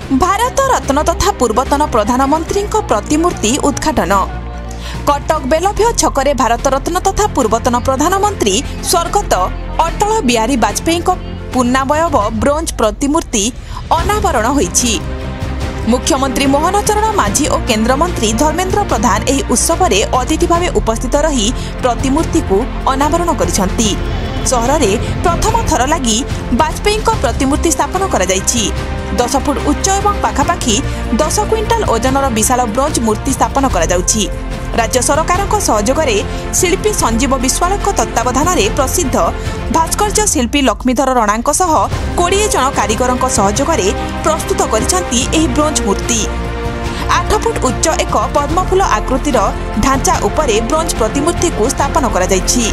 भारत रत्न तथा पूर्वतन प्रधानमंत्री प्रतिमूर्ति उद्घाटन। कटक बेलभ्य छकरे भारत रत्न तथा पूर्वतन प्रधानमंत्री स्वर्गत अटल बिहारी वाजपेयी पूर्णावयव ब्रोंज प्रतिमूर्ति अनावरण होईछि। मुख्यमंत्री मोहन चरण माझी और केन्द्रमंत्री धर्मेन्द्र प्रधान एही उत्सव में अतिथि भाव उपस्थित रही प्रतिमूर्ति को अनावरण करिसंती। सहर में प्रथम थर लगी वाजपेयी प्रतिमूर्ति स्थापन करा जायछि। 10 फुट उच्च एवं पाखापाखि 10 क्विंटाल ओजनर विशाल ब्रोंज मूर्ति स्थापन करा जाउछि। राज्य सरकार सहयोग में शिल्पी संजीव विश्वाल तत्वावधान में प्रसिद्ध भास्कर्य शिल्पी लक्ष्मीधर रणा 20 जन कारीगर सहयोग में प्रस्तुत करिसंती एही ब्रोंज मूर्ति। 8 फुट उच्च एक पद्मफूल आकृतिर ढांचा उपरे ब्रोंज प्रतिमूर्ति को स्थापन करा जायछि।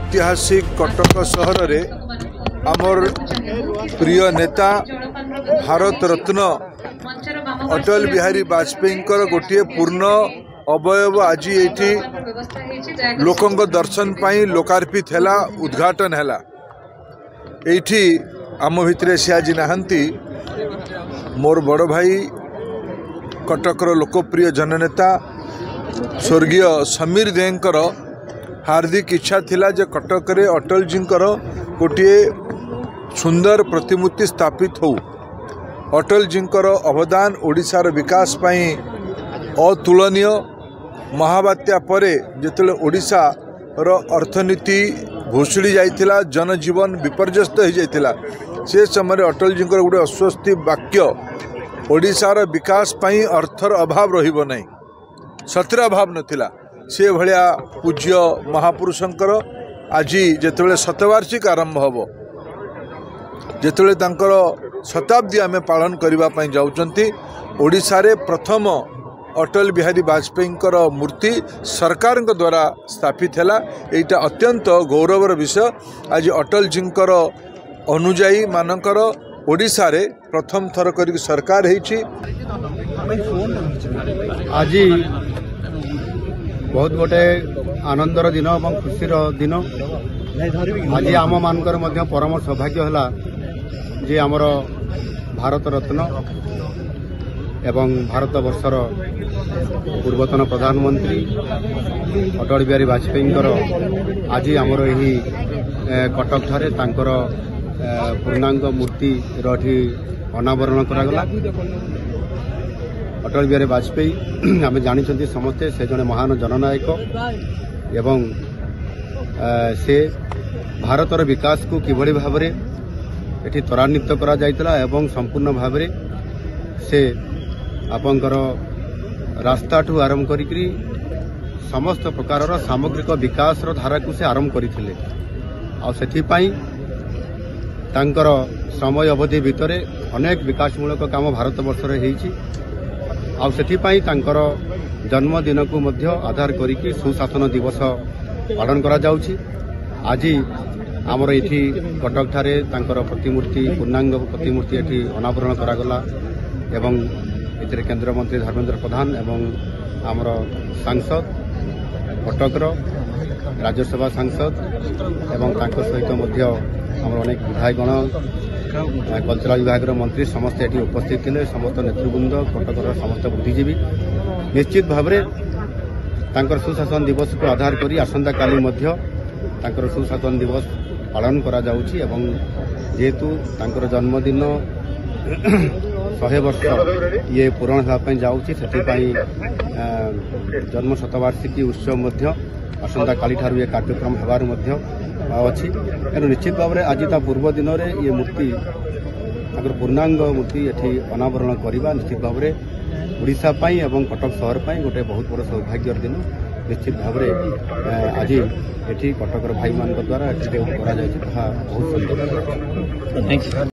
ऐतिहासिक कटक सहर रे आमर प्रिय नेता भारत रत्न अटल बिहारी वाजपेयी गोटे पूर्ण अवयव आज ये लोकंग दर्शन पाई लोकार्पित है, उद्घाटन है। ये आम भितर से आज नहांती मोर बड़ भाई कटकर लोकप्रिय जननेता स्वर्गीय समीर देंकर हार्दिक इच्छा थिला जे कटक रे अटल जी गोटे सुंदर प्रतिमूर्ति स्थापित हो। अटल जी अवदान ओडिशार विकास पाई अतुलनीय। महाबात्या परे जेतले ओडिशा रो अर्थनीति भुसुड़ी जाइथिला, जनजीवन विपर्यस्त हो जाइथिला, से समय अटल जी गोटे अस्वस्थी वाक्य ओडिशार विकास पाई अर्थर अभाव रहिबो नहीं, सतिर अभाव नथिला। से भलिया पूज्य महापुरुषंकर आज जितेबाला शतवार्षिक आरंभ हम, जितेबाला तांकर शताब्दी आम पालन करने जाउचंती। ओडिशा रे प्रथम अटल बिहारी वाजपेयी मूर्ति सरकार द्वारा स्थापित है। एटा अत्यंत गौरवर विषय। आज अटल जी अनुयायी मानकर ओडिशा रे प्रथम थर कर सरकार है। आज बहुत गोटे आनंदर दिन और खुशीर दिन। आज आम मानकर मध्य परम सौभाग्य है जे आमर भारत रत्न एवं भारत वर्षर पूर्वतन प्रधानमंत्री अटल बिहारी वाजपेयी आज आमर यही कटक ठारे तांकर पूर्णांग मूर्ति रठी अनावरण करागला। अटल बिहारी वाजपेयी आम जानी समस्ते से जड़े महान जननायक एवं से भारतर विकास को किभली भाव में त्वरान्वित करा जायतिला एवं संपूर्ण भाव से आपंकर रास्ता ठू आरंभ करी समस्त प्रकार सामग्रिक विकास धारा को से आरंभ करथिले। आ सेथिपाई तांकर समय अवधि भितर अनेक विकासमूलक काम भारत वर्ष रे हेछि। आ सेथिपाई तांकर जन्मदिन को मध्य आधार करिकि सुशासन दिवस पालन करा जाउछि। आज आमर एठी कटक ठारे तांकर प्रतिमूर्ति पूर्णांग प्रतिमूर्ति एठी अनावरण करागला एवं एथिरे केंद्र मंत्री धर्मेन्द्र प्रधान एवं आमर सांसद कटकर राज्यसभा सांसद एवं तांकर सहित मध्य आमर अनेक विधायकगण कल्चराल विभाग मंत्री समस्त एटी उपस्थित थे। समस्त नेतृवृंद कटकर समस्त बुद्धिजीवी निश्चित भाव में सुशासन दिवस को आधार करी आसंता काली मध्य तांकर सुशासन दिवस पालन करा जाउछि एवं जेहेतु तांकर जन्मदिन 100 वर्ष ये पूरण होगा जाउछि सेथिपाई जन्म शतवार्षिकी उत्सव मध्य आसंता काली ठारू ये कार्यक्रम हेबार मध्य अछि। तेणु निश्चित भाव में आज ता पूर्व दिन में ये मूर्ति ତାଙ୍କର ପୂର୍ଣ୍ଣାଙ୍ଗ ମୂର୍ତ୍ତି ଏଠି ଅନାବରଣ କରିବା ନିଶ୍ଚିତ ଭାବରେ ଓଡ଼ିଶା ପାଇଁ ଏବଂ କଟକ ସହର ପାଇଁ ଗୋଟେ ବହୁତ ବଡ଼ ସୌଭାଗ୍ୟର ଦିନ। ନିଶ୍ଚିତ ଭାବରେ ଆଜି ଏଠି କଟକର ଭାଇମାନଙ୍କ ଦ୍ୱାରା ଏଠି କରାଯାଇଛି ତାହା ବହୁତ ସୁନ୍ଦର।